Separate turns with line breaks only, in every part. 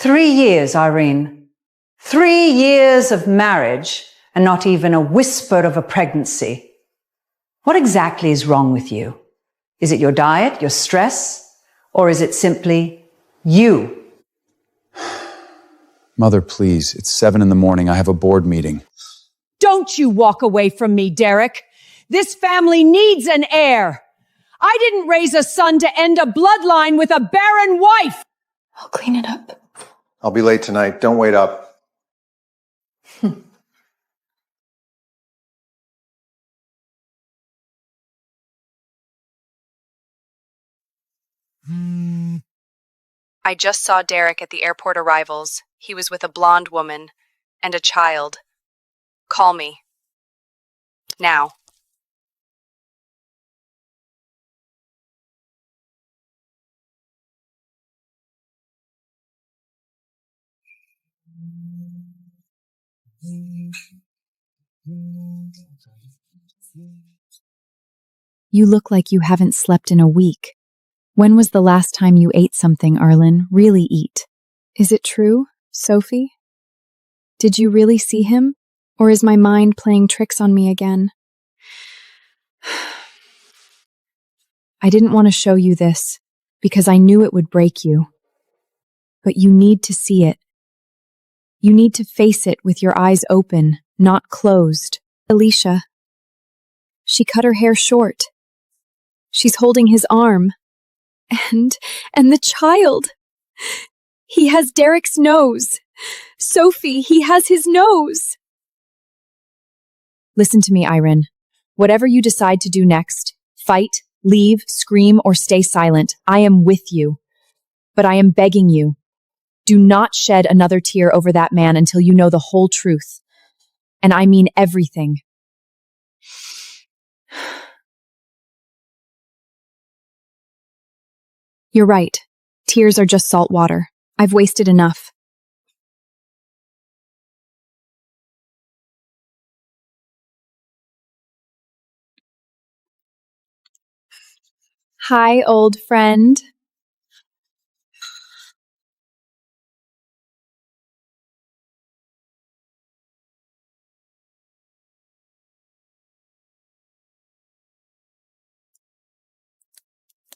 3 years, Irene. 3 years of marriage and not even a whisper of a pregnancy. What exactly is wrong with you? Is it your diet, your stress, or is it simply you?
Mother, please, it's 7 a.m. I have a board meeting.
Don't you walk away from me, Derek. This family needs an heir. I didn't raise a son to end a bloodline with a barren wife.
I'll clean it up.
I'll be late tonight. Don't wait up.
I just saw Derek at the airport arrivals. He was with a blonde woman and a child. Call me. Now.
You look like you haven't slept in a week. When was the last time you ate something, Arlen? Really eat. Is it true, Sophie? Did you really see him? Or is my mind playing tricks on me again? I didn't want to show you this because I knew it would break you. But you need to see it. You need to face it with your eyes open, not closed. Alicia. She cut her hair short. She's holding his arm. And the child. He has Derek's nose. Sophie, he has his nose. Listen to me, Irene. Whatever you decide to do next, fight, leave, scream, or stay silent, I am with you. But I am begging you, do not shed another tear over that man until you know the whole truth. And I mean everything. You're right. Tears are just salt water. I've wasted enough. Hi, old friend.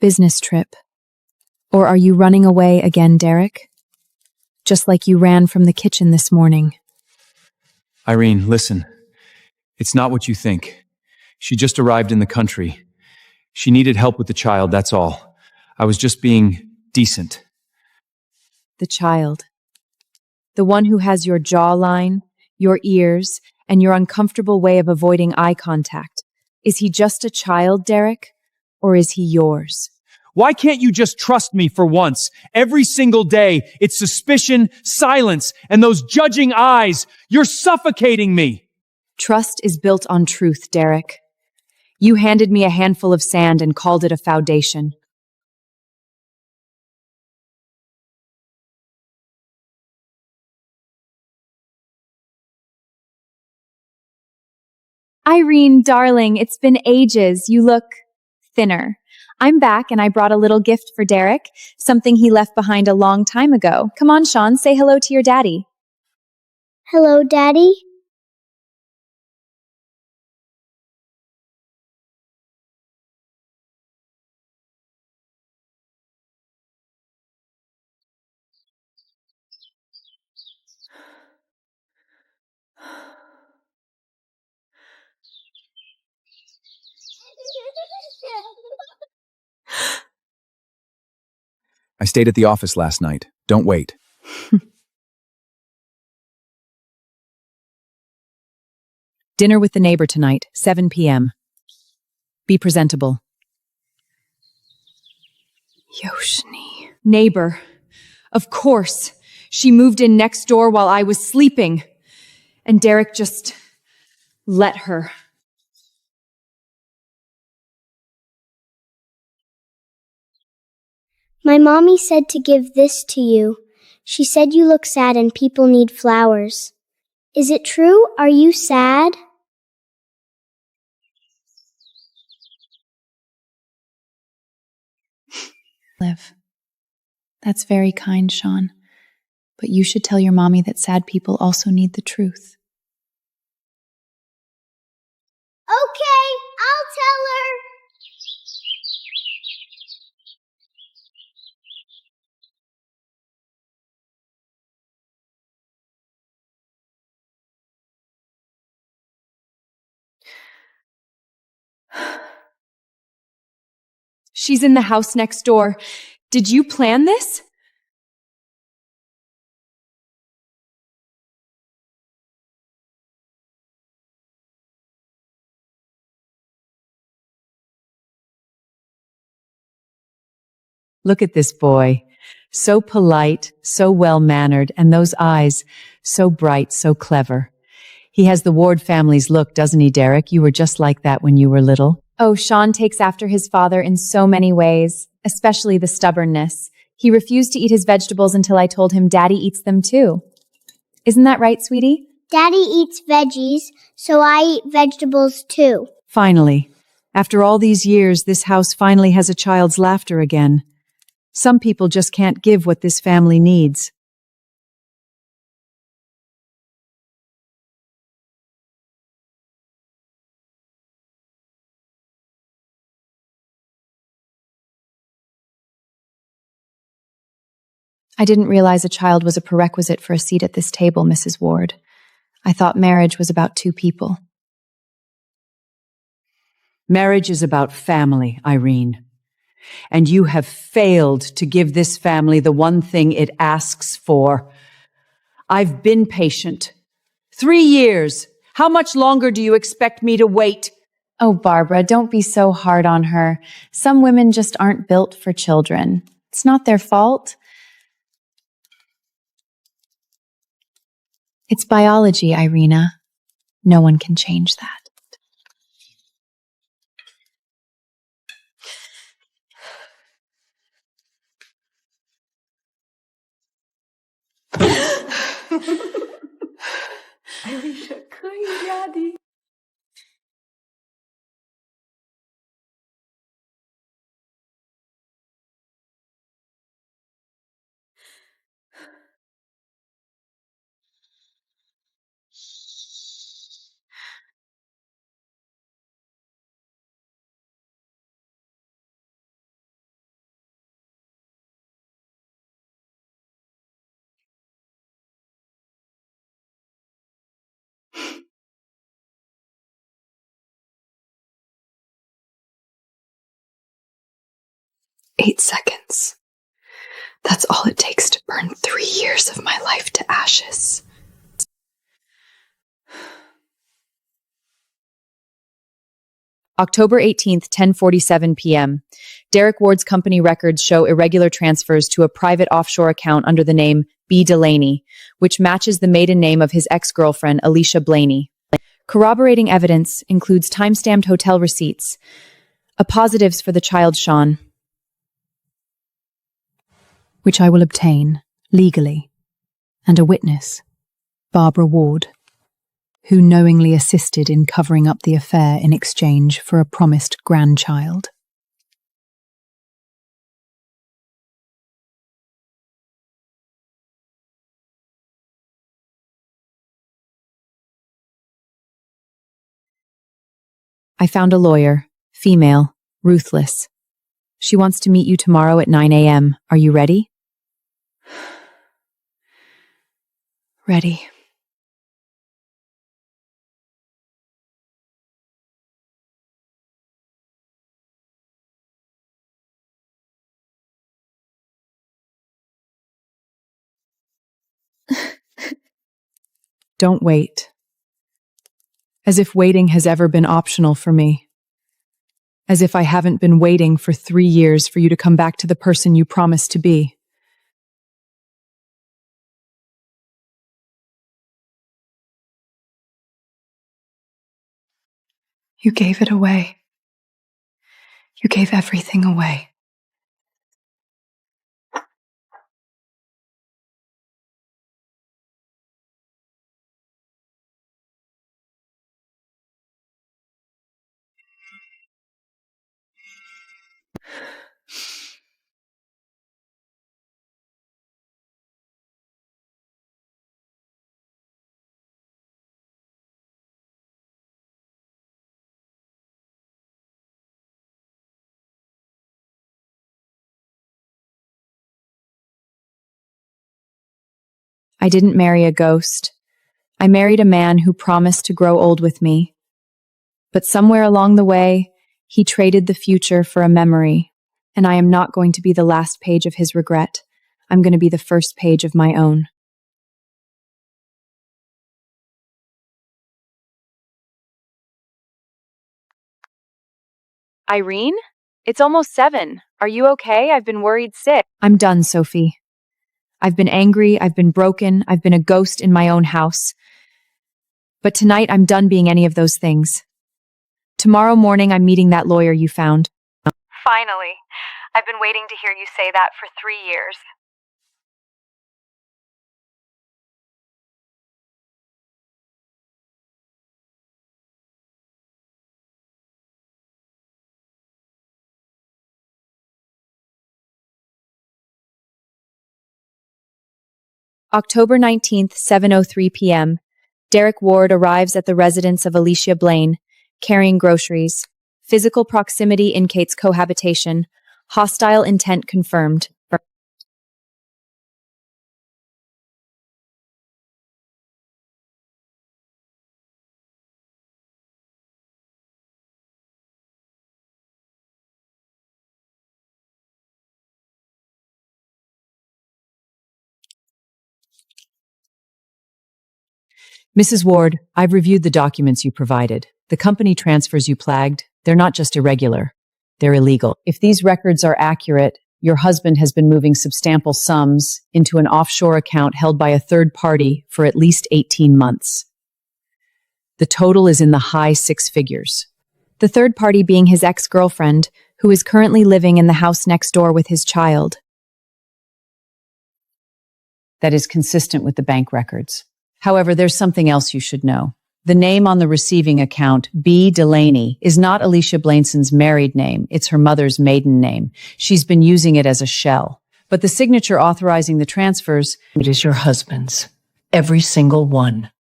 Business trip. Or are you running away again, Derek? Just like you ran from the kitchen this morning.
Irene, listen. It's not what you think. She just arrived in the country. She needed help with the child, that's all. I was just being decent.
The child. The one who has your jawline, your ears, and your uncomfortable way of avoiding eye contact. Is he just a child, Derek? Or is he yours?
Why can't you just trust me for once? Every single day, it's suspicion, silence, and those judging eyes. You're suffocating me.
Trust is built on truth, Derek. You handed me a handful of sand and called it a foundation. Irene, darling, it's been ages. You look thinner. I'm back and I brought a little gift for Derek, something he left behind a long time ago. Come on, Sean, say hello to your daddy.
Hello, Daddy.
I stayed at the office last night. Don't wait.
Dinner with the neighbor tonight, 7 p.m. Be presentable.
Yoshni.
Neighbor. Of course. She moved in next door while I was sleeping. And Derek just let her.
My mommy said to give this to you. She said you look sad and people need flowers. Is it true? Are you sad?
Liv. That's very kind, Sean.
But you should tell your mommy that sad people also need the truth.
Okay, I'll tell her.
She's in the house next door. Did you plan this?
Look at this boy. So polite, so well-mannered, and those eyes, so bright, so clever. He has the Ward family's look, doesn't he, Derek? You were just like that when you were little.
Oh, Sean takes after his father in so many ways, especially the stubbornness. He refused to eat his vegetables until I told him Daddy eats them too. Isn't that right, sweetie?
Daddy eats veggies, so I eat vegetables too.
Finally. After all these years, this house finally has a child's laughter again. Some people just can't give what this family needs.
I didn't realize a child was a prerequisite for a seat at this table, Mrs. Ward. I thought marriage was about two people.
Marriage is about family, Irene. And you have failed to give this family the one thing it asks for. I've been patient. 3 years. How much longer do you expect me to wait?
Oh, Barbara, don't be so hard on her. Some women just aren't built for children. It's not their fault. It's biology, Irina. No one can change that.
Eight seconds. That's all it takes to burn 3 years of my life to ashes.
October 18th, 10:47 p.m. Derek Ward's company records show irregular transfers to a private offshore account under the name B. Delaney, which matches the maiden name of his ex-girlfriend, Alicia Blaney. Corroborating evidence includes time-stamped hotel receipts, positives for the child Sean,
which I will obtain legally, and a witness, Barbara Ward, who knowingly assisted in covering up the affair in exchange for a promised grandchild.
I found a lawyer, female, ruthless. She wants to meet you tomorrow at 9 a.m. Are you ready?
Ready.
Don't wait. As if waiting has ever been optional for me. As if I haven't been waiting for 3 years for you to come back to the person you promised to be.
You gave it away. You gave everything away.
I didn't marry a ghost. I married a man who promised to grow old with me. But somewhere along the way, he traded the future for a memory, and I am not going to be the last page of his regret. I'm going to be the first page of my own.
Irene? It's almost 7. Are you okay? I've been worried sick.
I'm done, Sophie. I've been angry, I've been broken, I've been a ghost in my own house. But tonight I'm done being any of those things. Tomorrow morning I'm meeting that lawyer you found.
Finally. I've been waiting to hear you say that for 3 years.
October 19th, 7:03 p.m. Derek Ward arrives at the residence of Alicia Blaine, carrying groceries. Physical proximity indicates cohabitation. Hostile intent confirmed.
Mrs. Ward, I've reviewed the documents you provided. The company transfers you plagued. They're not just irregular. They're illegal. If these records are accurate, your husband has been moving substantial sums into an offshore account held by a third party for at least 18 months. The total is in the high 6 figures.
The third party being his ex-girlfriend, who is currently living in the house next door with his child.
That is consistent with the bank records. However, there's something else you should know. The name on the receiving account, B. Delaney, is not Alicia Blainson's married name. It's her mother's maiden name. She's been using it as a shell. But the signature authorizing the transfers,
it is your husband's. Every single one.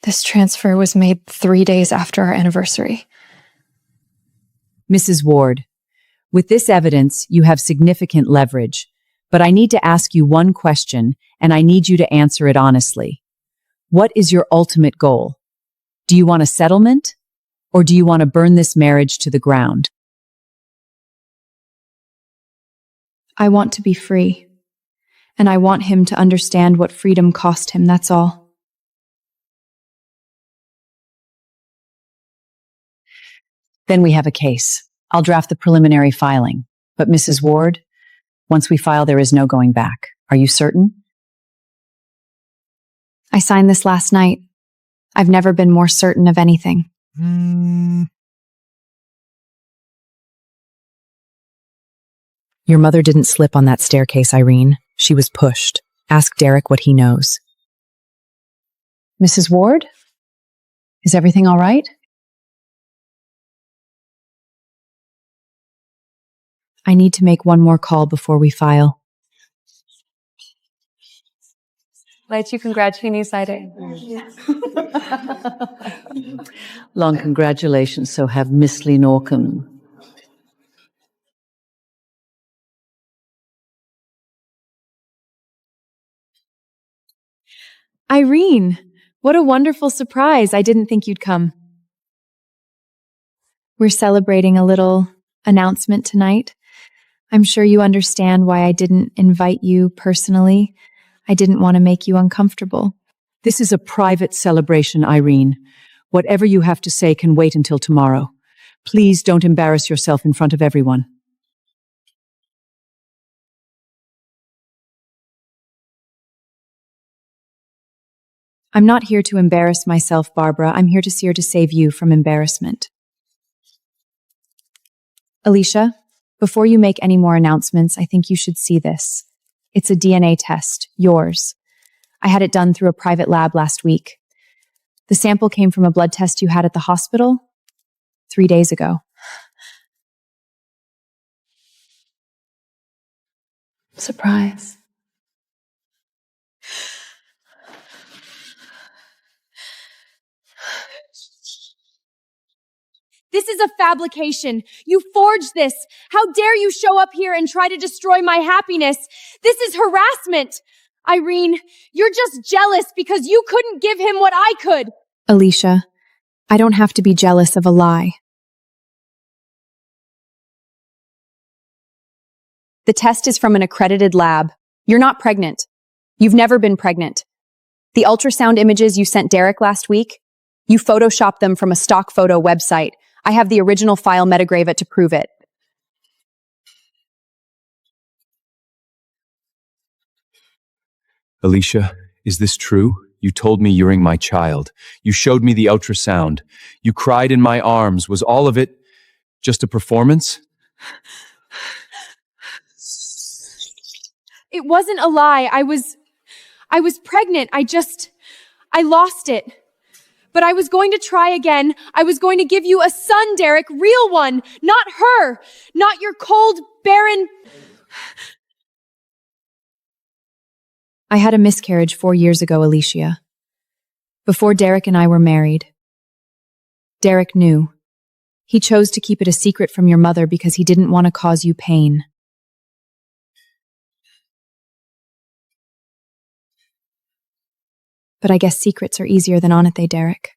This transfer was made 3 days after our anniversary.
Mrs. Ward, with this evidence, you have significant leverage. But I need to ask you one question, and I need you to answer it honestly. What is your ultimate goal? Do you want a settlement, or do you want to burn this marriage to the ground?
I want to be free. And I want him to understand what freedom cost him, that's all.
Then we have a case. I'll draft the preliminary filing. But Mrs. Ward, once we file, there is no going back. Are you certain?
I signed this last night. I've never been more certain of anything.
Your mother didn't slip on that staircase, Irene. She was pushed. Ask Derek what he knows. Mrs. Ward? Is everything all right?
I need to make one more call before we file.
Let you congratulate me, Saide.
Long congratulations, so have Miss Lee Norcombe.
Irene, what a wonderful surprise. I didn't think you'd come. We're celebrating a little announcement tonight. I'm sure you understand why I didn't invite you personally. I didn't want to make you uncomfortable.
This is a private celebration, Irene. Whatever you have to say can wait until tomorrow. Please don't embarrass yourself in front of everyone.
I'm not here to embarrass myself, Barbara. I'm here to save you from embarrassment. Alicia, before you make any more announcements, I think you should see this. It's a DNA test, yours. I had it done through a private lab last week. The sample came from a blood test you had at the hospital 3 days ago.
Surprise.
This is a fabrication. You forged this. How dare you show up here and try to destroy my happiness? This is harassment. Irene, you're just jealous because you couldn't give him what I could.
Alicia, I don't have to be jealous of a lie. The test is from an accredited lab. You're not pregnant. You've never been pregnant. The ultrasound images you sent Derek last week, you photoshopped them from a stock photo website. I have the original file metagrave to prove it.
Alicia, is this true? You told me you're my child. You showed me the ultrasound. You cried in my arms. Was all of it just a performance?
It wasn't a lie. I was pregnant. I lost it. But I was going to try again. I was going to give you a son, Derek, real one, not her, not your cold, barren.
I had a miscarriage 4 years ago, Alicia. Before Derek and I were married. Derek knew. He chose to keep it a secret from your mother because he didn't want to cause you pain. But I guess secrets are easier than aren't they, Derek?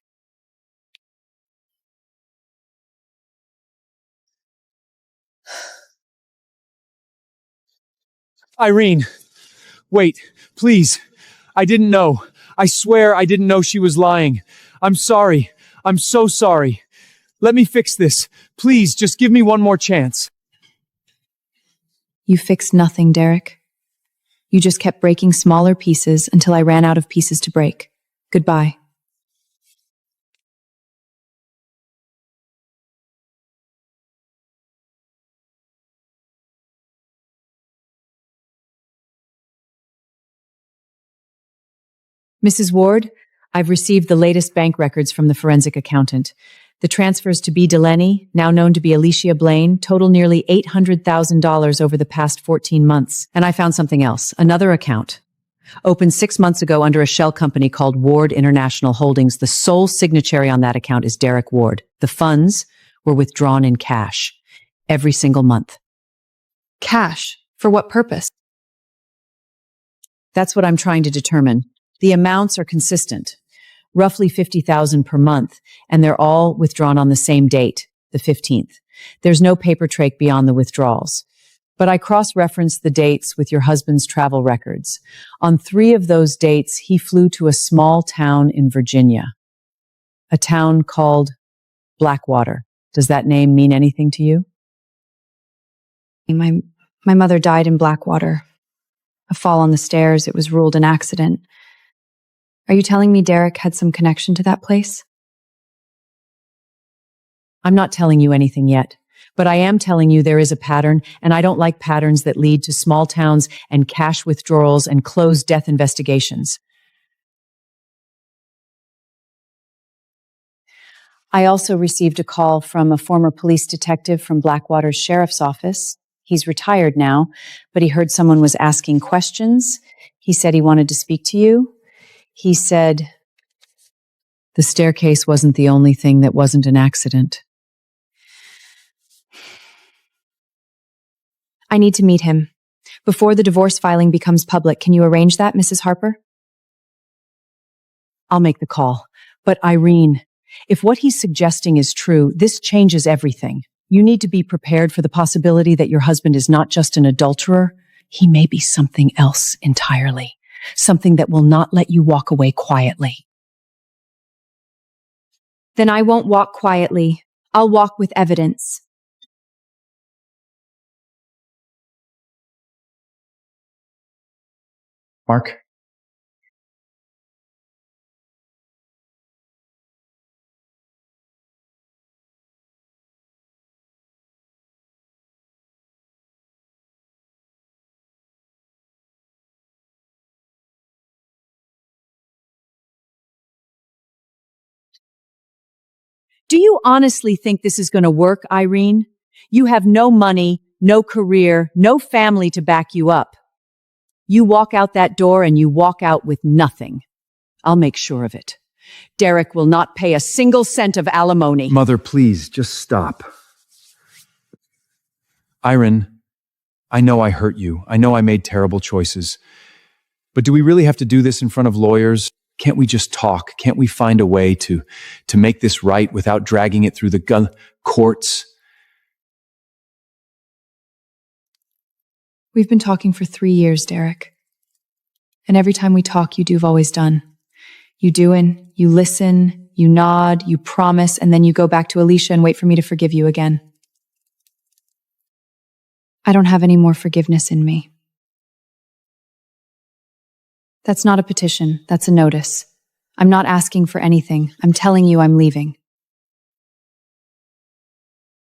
Irene, wait, please. I didn't know. I swear I didn't know she was lying. I'm sorry. I'm so sorry. Let me fix this. Please, just give me one more chance.
You fixed nothing, Derek. You just kept breaking smaller pieces until I ran out of pieces to break. Goodbye.
Mrs. Ward, I've received the latest bank records from the forensic accountant. The transfers to B. Delaney, now known to be Alicia Blaine, total nearly $800,000 over the past 14 months. And I found something else, another account. Opened 6 months ago under a shell company called Ward International Holdings. The sole signatory on that account is Derek Ward. The funds were withdrawn in cash every single month.
Cash? For what purpose?
That's what I'm trying to determine. The amounts are consistent, roughly $50,000 per month, and they're all withdrawn on the same date, the 15th. There's no paper trail beyond the withdrawals. But I cross-referenced the dates with your husband's travel records. On 3 of those dates, he flew to a small town in Virginia, a town called Blackwater. Does that name mean anything to you?
My mother died in Blackwater. A fall on the stairs. It was ruled an accident. Are you telling me Derek had some connection to that place?
I'm not telling you anything yet, but I am telling you there is a pattern, and I don't like patterns that lead to small towns and cash withdrawals and closed death investigations. I also received a call from a former police detective from Blackwater's sheriff's office. He's retired now, but he heard someone was asking questions. He said he wanted to speak to you. He said the staircase wasn't the only thing that wasn't an accident.
I need to meet him. Before the divorce filing becomes public, can you arrange that, Mrs. Harper?
I'll make the call. But Irene, if what he's suggesting is true, this changes everything. You need to be prepared for the possibility that your husband is not just an adulterer. He may be something else entirely. Something that will not let you walk away quietly.
Then I won't walk quietly. I'll walk with evidence.
Mark?
Do you honestly think this is going to work, Irene? You have no money, no career, no family to back you up. You walk out that door and you walk out with nothing. I'll make sure of it. Derek will not pay a single cent of alimony.
Mother, please, just stop. Irene, I know I hurt you. I know I made terrible choices. But do we really have to do this in front of lawyers? Can't we just talk? Can't we find a way to make this right without dragging it through the courts?
We've been talking for 3 years, Derek. And every time we talk, you do have always done. You do and you listen, you nod, you promise, and then you go back to Alicia and wait for me to forgive you again. I don't have any more forgiveness in me. That's not a petition, that's a notice. I'm not asking for anything. I'm telling you I'm leaving.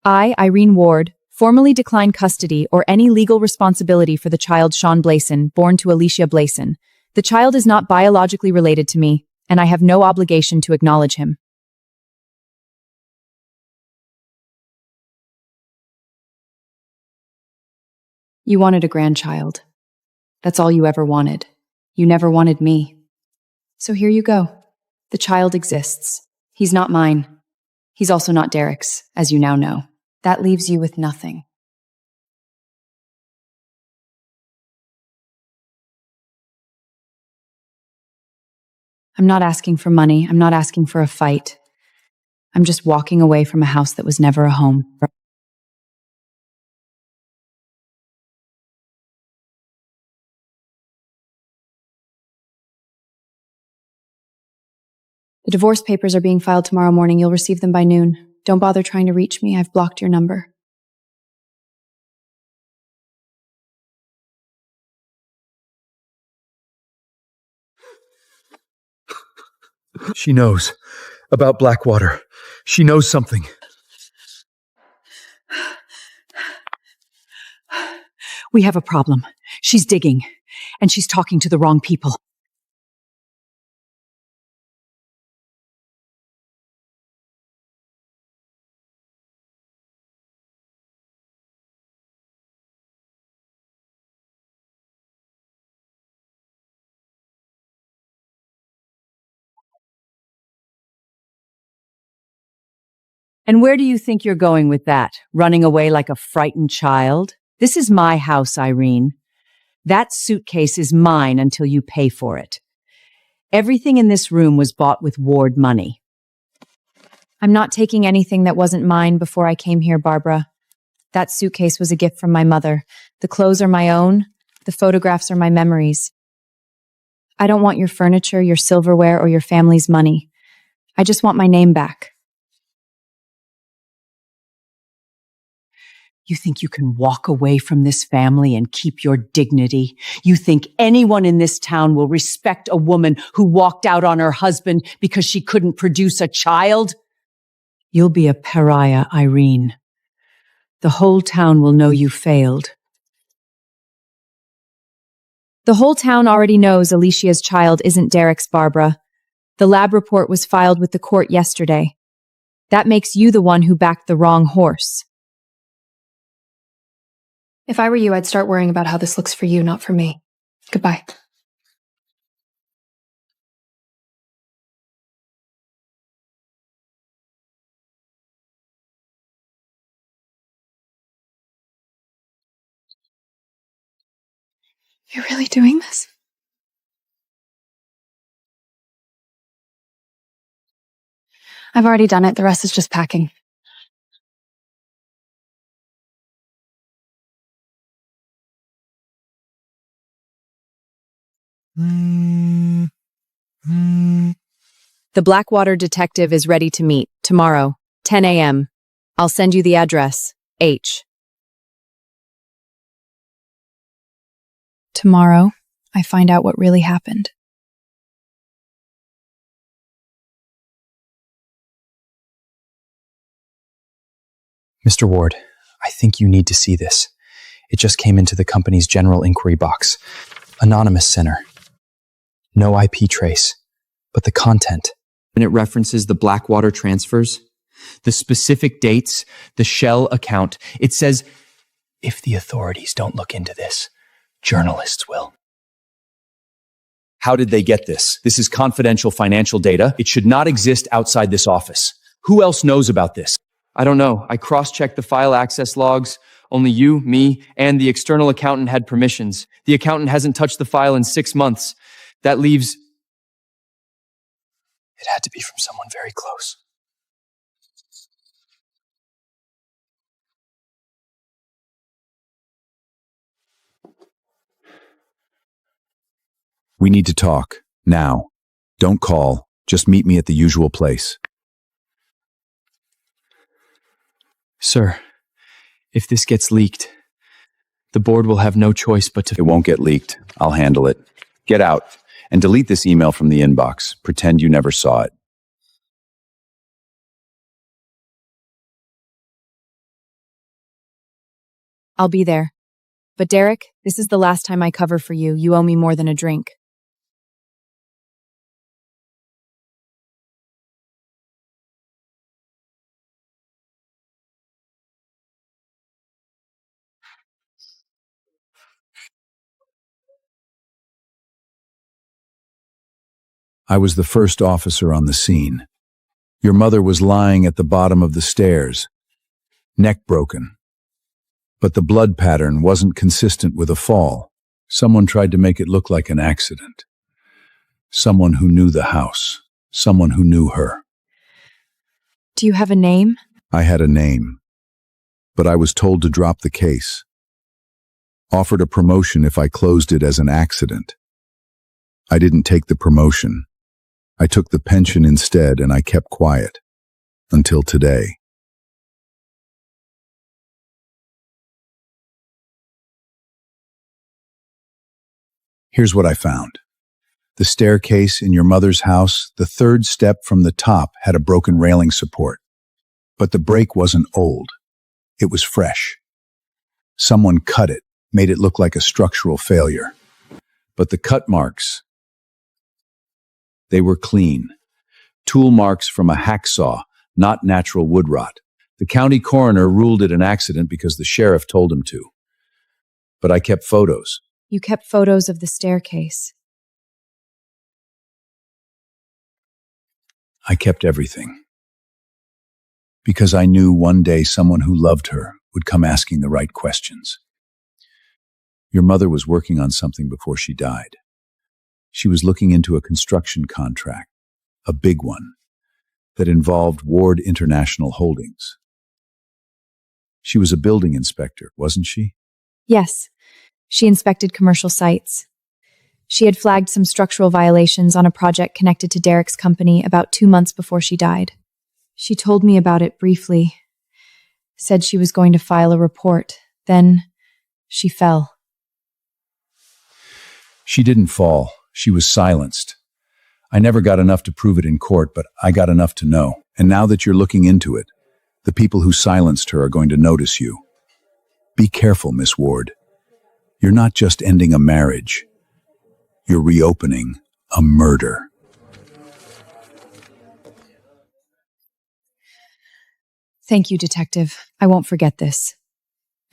I, Irene Ward, formally decline custody or any legal responsibility for the child Sean Blason, born to Alicia Blason. The child is not biologically related to me, and I have no obligation to acknowledge him.
You wanted a grandchild. That's all you ever wanted. You never wanted me. So here you go. The child exists. He's not mine. He's also not Derek's, as you now know. That leaves you with nothing. I'm not asking for money. I'm not asking for a fight. I'm just walking away from a house that was never a home. The divorce papers are being filed tomorrow morning. You'll receive them by noon. Don't bother trying to reach me. I've blocked your number.
She knows about Blackwater. She knows something.
We have a problem. She's digging, and she's talking to the wrong people. And where do you think you're going with that? Running away like a frightened child? This is my house, Irene. That suitcase is mine until you pay for it. Everything in this room was bought with Ward money.
I'm not taking anything that wasn't mine before I came here, Barbara. That suitcase was a gift from my mother. The clothes are my own. The photographs are my memories. I don't want your furniture, your silverware, or your family's money. I just want my name back.
You think you can walk away from this family and keep your dignity? You think anyone in this town will respect a woman who walked out on her husband because she couldn't produce a child? You'll be a pariah, Irene. The whole town will know you failed.
The whole town already knows Alicia's child isn't Derek's, Barbara. The lab report was filed with the court yesterday. That makes you the one who backed the wrong horse. If I were you, I'd start worrying about how this looks for you, not for me. Goodbye. You're really doing this? I've already done it. The rest is just packing.
The Blackwater detective is ready to meet tomorrow, 10 a.m. I'll send you the address. H.
Tomorrow, I find out what really happened.
Mr. Ward, I think you need to see this. It just came into the company's general inquiry box. Anonymous sender. No IP trace, but the content.
And it references the Blackwater transfers, the specific dates, the Shell account. It says,
if the authorities don't look into this, journalists will. How did they get this? This is confidential financial data. It should not exist outside this office. Who else knows about this?
I don't know. I cross-checked the file access logs. Only you, me, and the external accountant had permissions. The accountant hasn't touched the file in 6 months. That leaves...
It had to be from someone very close.
We need to talk, now. Don't call, just meet me at the usual place.
Sir, if this gets leaked, the board will have no choice but to...
It won't get leaked. I'll handle it. Get out, and delete this email from the inbox. Pretend you never saw it.
I'll be there. But Derek, this is the last time I cover for you. You owe me more than a drink.
I was the first officer on the scene. Your mother was lying at the bottom of the stairs, neck broken. But the blood pattern wasn't consistent with a fall. Someone tried to make it look like an accident. Someone who knew the house. Someone who knew her.
Do you have a name?
I had a name, but I was told to drop the case. Offered a promotion if I closed it as an accident. I didn't take the promotion. I took the pension instead, and I kept quiet. Until today. Here's what I found. The staircase in your mother's house, the third step from the top, had a broken railing support. But the break wasn't old. It was fresh. Someone cut it, made it look like a structural failure. But the cut marks, they were clean. Tool marks from a hacksaw, not natural wood rot. The county coroner ruled it an accident because the sheriff told him to. But I kept photos.
You kept photos of the staircase.
I kept everything. Because I knew one day someone who loved her would come asking the right questions. Your mother was working on something before she died. She was looking into a construction contract, a big one, that involved Ward International Holdings. She was a building inspector, wasn't she?
Yes, she inspected commercial sites. She had flagged some structural violations on a project connected to Derek's company about 2 months before she died. She told me about it briefly, said she was going to file a report. Then she fell.
She didn't fall. She was silenced. I never got enough to prove it in court, but I got enough to know. And now that you're looking into it, the people who silenced her are going to notice you. Be careful, Miss Ward. You're not just ending a marriage. You're reopening a murder.
Thank you, Detective. I won't forget this.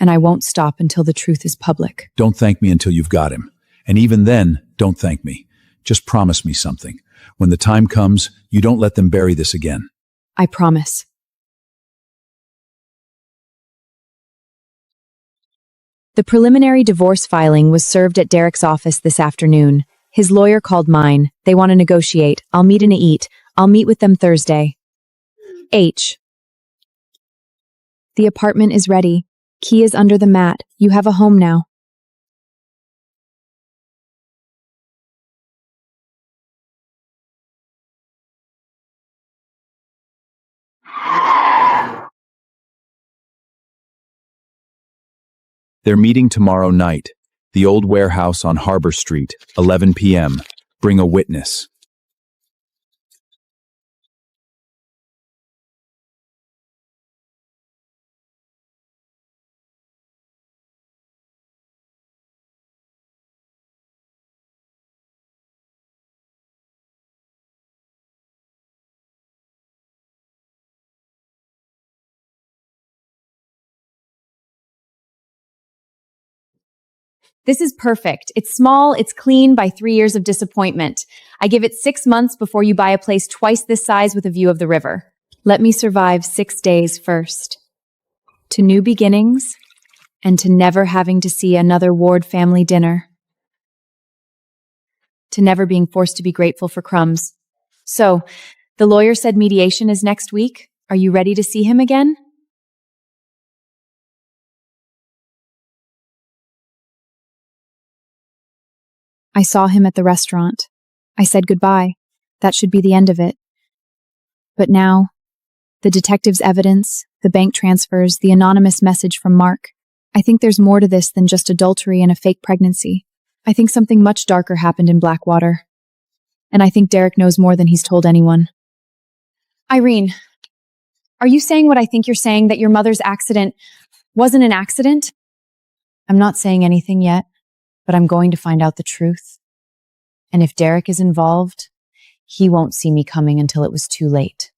And I won't stop until the truth is public.
Don't thank me until you've got him. And even then, don't thank me. Just promise me something. When the time comes, you don't let them bury this again.
I promise. The preliminary divorce filing was served at Derek's office this afternoon. His lawyer called mine. They want to negotiate. I'll meet and eat. I'll meet with them Thursday. H. The apartment is ready. Key is under the mat. You have a home now.
They're meeting tomorrow night. The old warehouse on Harbor Street, 11 p.m. Bring a witness.
This is perfect. It's small, it's clean by 3 years of disappointment. I give it 6 months before you buy a place twice this size with a view of the river. Let me survive 6 days first. To new beginnings, and to never having to see another Ward family dinner. To never being forced to be grateful for crumbs. So, the lawyer said mediation is next week. Are you ready to see him again?
I saw him at the restaurant. I said goodbye. That should be the end of it. But now, the detective's evidence, the bank transfers, the anonymous message from Mark. I think there's more to this than just adultery and a fake pregnancy. I think something much darker happened in Blackwater. And I think Derek knows more than he's told anyone.
Irene, are you saying what I think you're saying, that your mother's accident wasn't an accident?
I'm not saying anything yet, but I'm going to find out the truth. And if Derek is involved, he won't see me coming until it was too late.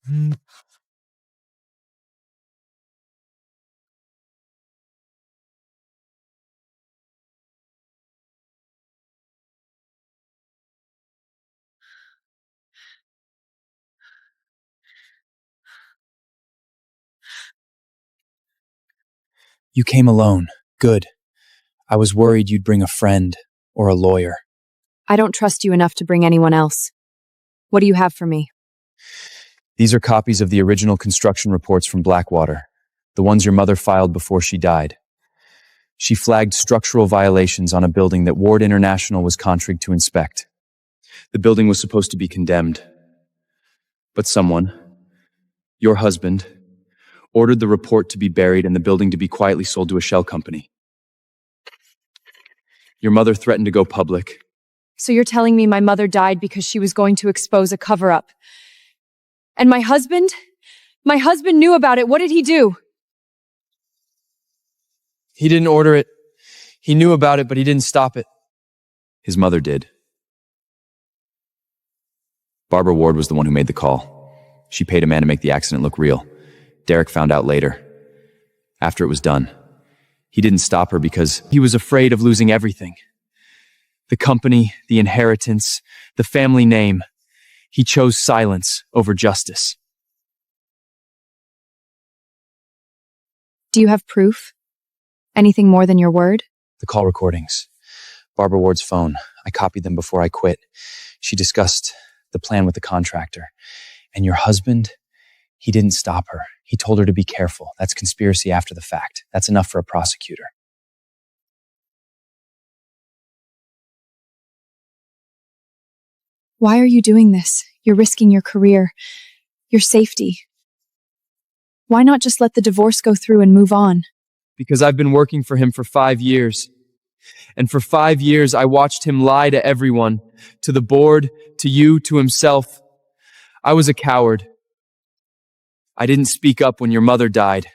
You came alone. Good. I was worried you'd bring a friend or a lawyer.
I don't trust you enough to bring anyone else. What do you have for me?
These are copies of the original construction reports from Blackwater, the ones your mother filed before she died. She flagged structural violations on a building that Ward International was contracted to inspect. The building was supposed to be condemned. But someone, your husband, ordered the report to be buried and the building to be quietly sold to a shell company. Your mother threatened to go public.
So you're telling me my mother died because she was going to expose a cover-up? And my husband? My husband knew about it. What did he do?
He didn't order it. He knew about it, but he didn't stop it. His mother did. Barbara Ward was the one who made the call. She paid a man to make the accident look real. Derek found out later, after it was done. He didn't stop her because he was afraid of losing everything. The company, the inheritance, the family name. He chose silence over justice.
Do you have proof? Anything more than your word?
The call recordings. Barbara Ward's phone. I copied them before I quit. She discussed the plan with the contractor. And your husband, he didn't stop her. He told her to be careful. That's conspiracy after the fact. That's enough for a prosecutor.
Why are you doing this? You're risking your career, your safety. Why not just let the divorce go through and move on?
Because I've been working for him for 5 years. And for 5 years, I watched him lie to everyone, to the board, to you, to himself. I was a coward. I didn't speak up when your mother died,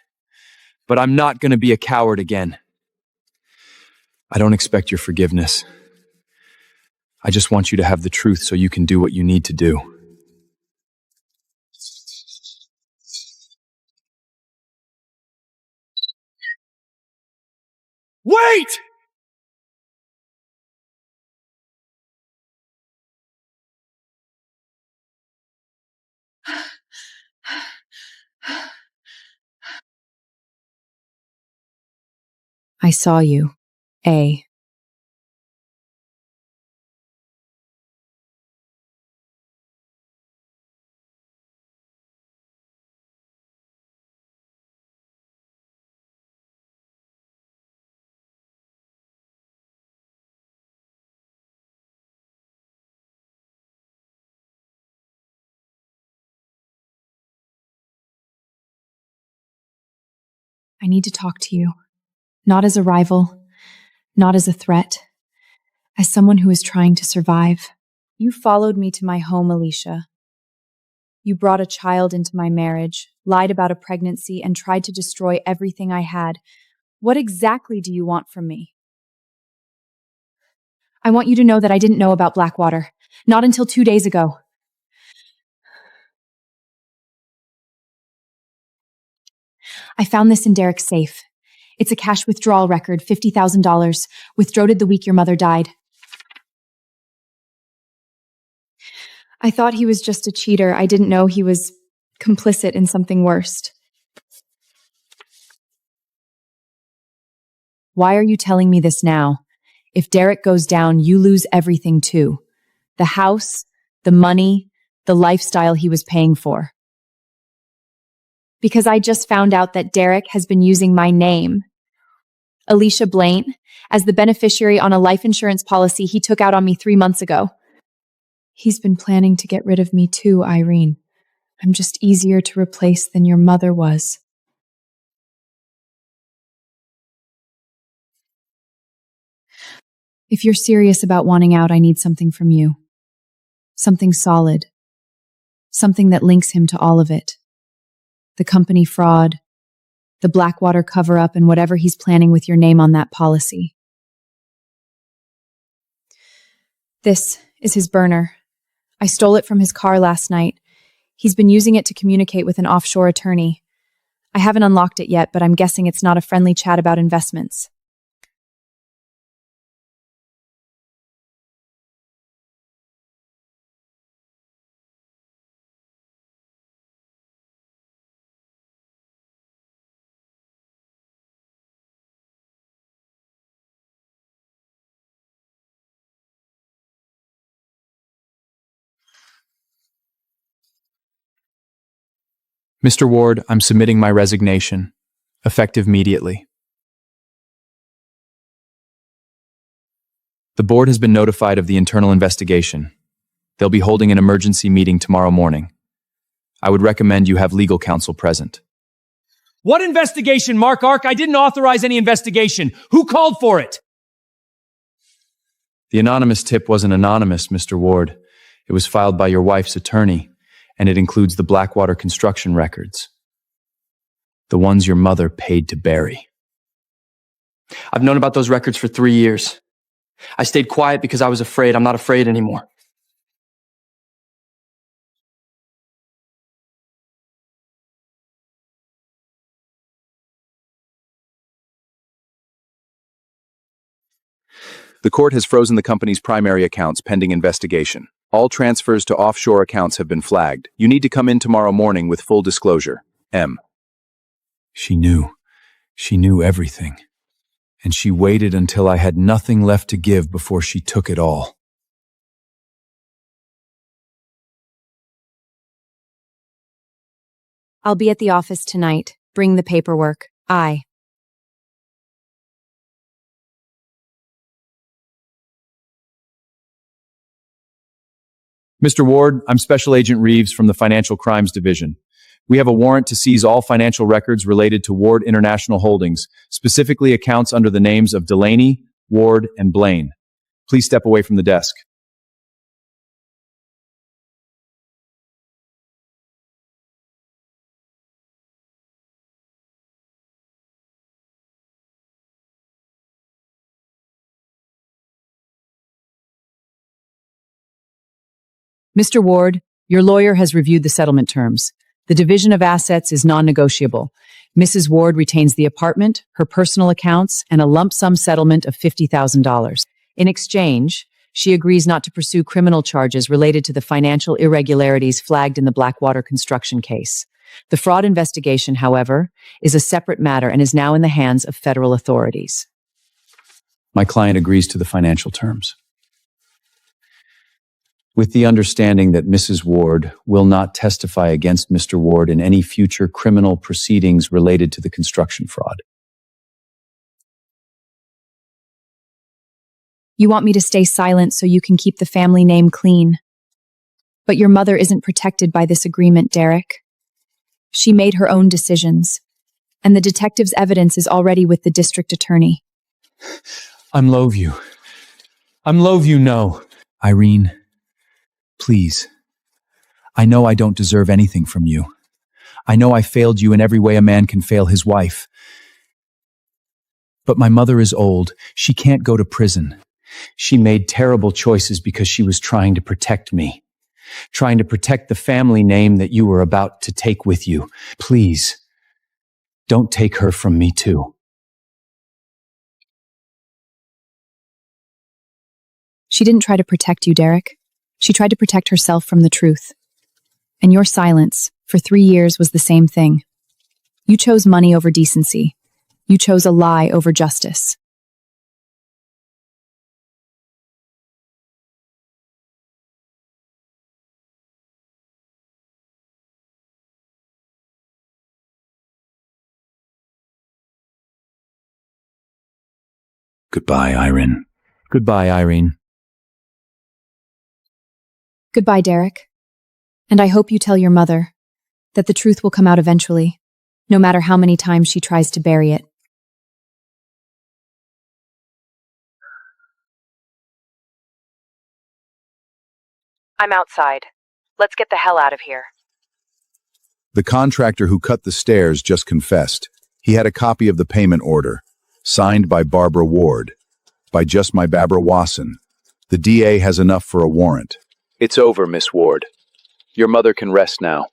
but I'm not going to be a coward again. I don't expect your forgiveness. I just want you to have the truth so you can do what you need to do.
Wait!
I saw you, A. I need to talk to you, not as a rival, not as a threat, as someone who is trying to survive.
You followed me to my home, Alicia. You brought a child into my marriage, lied about a pregnancy, and tried to destroy everything I had. What exactly do you want from me? I want you to know that I didn't know about Blackwater, not until 2 days ago. I found this in Derek's safe.
It's a cash withdrawal record, $50,000. Withdrawed the week your mother died. I thought he was just a cheater. I didn't know he was complicit in something worse.
Why are you telling me this now? If Derek goes down, you lose everything too. The house, the money, the lifestyle he was paying for.
Because I just found out that Derek has been using my name, Alicia Blaine, as the beneficiary on a life insurance policy he took out on me 3 months ago. He's been planning to get rid of me too, Irene. I'm just easier to replace than your mother was. If you're serious about wanting out, I need something from you. Something solid. Something that links him to all of it. The company fraud, the Blackwater cover-up, and whatever he's planning with your name on that policy. This is his burner. I stole it from his car last night. He's been using it to communicate with an offshore attorney. I haven't unlocked it yet, but I'm guessing it's not a friendly chat about investments.
Mr. Ward, I'm submitting my resignation, effective immediately. The board has been notified of the internal investigation. They'll be holding an emergency meeting tomorrow morning. I would recommend you have legal counsel present.
What investigation, Mark Ark? I didn't authorize any investigation. Who called for it?
The anonymous tip wasn't anonymous, Mr. Ward. It was filed by your wife's attorney, and it includes the Blackwater construction records. The ones your mother paid to bury.
I've known about those records for 3 years. I stayed quiet because I was afraid. I'm not afraid anymore.
The court has frozen the company's primary accounts pending investigation. All transfers to offshore accounts have been flagged. You need to come in tomorrow morning with full disclosure. M. She knew. She knew everything. And she waited until I had nothing left to give before she took it all.
I'll be at the office tonight. Bring the paperwork. I.
Mr. Ward, I'm Special Agent Reeves from the Financial Crimes Division. We have a warrant to seize all financial records related to Ward International Holdings, specifically accounts under the names of Delaney, Ward, and Blaine. Please step away from the desk.
Mr. Ward, your lawyer has reviewed the settlement terms. The division of assets is non-negotiable. Mrs. Ward retains the apartment, her personal accounts, and a lump sum settlement of $50,000. In exchange, she agrees not to pursue criminal charges related to the financial irregularities flagged in the Blackwater construction case. The fraud investigation, however, is a separate matter and is now in the hands of federal authorities.
My client agrees to the financial terms, with the understanding that Mrs. Ward will not testify against Mr. Ward in any future criminal proceedings related to the construction fraud.
You want me to stay silent so you can keep the family name clean. But your mother isn't protected by this agreement, Derek. She made her own decisions, and the detective's evidence is already with the district attorney.
I'm Loveview. I'm Loveview, no.
Irene, please. I know I don't deserve anything from you. I know I failed you in every way a man can fail his wife. But my mother is old. She can't go to prison.
She made terrible choices because she was trying to protect me, trying to protect the family name that you were about to take with you. Please, don't take her from me too.
She didn't try to protect you, Derek. She tried to protect herself from the truth. And your silence, for 3 years, was the same thing. You chose money over decency. You chose a lie over justice.
Goodbye, Irene.
Goodbye, Irene.
Goodbye, Derek. And I hope you tell your mother that the truth will come out eventually, no matter how many times she tries to bury it.
I'm outside. Let's get the hell out of here.
The contractor who cut the stairs just confessed. He had a copy of the payment order, signed by Barbara Ward, by just my Barbara Wasson. The DA has enough for a warrant.
It's over, Miss Ward. Your mother can rest now.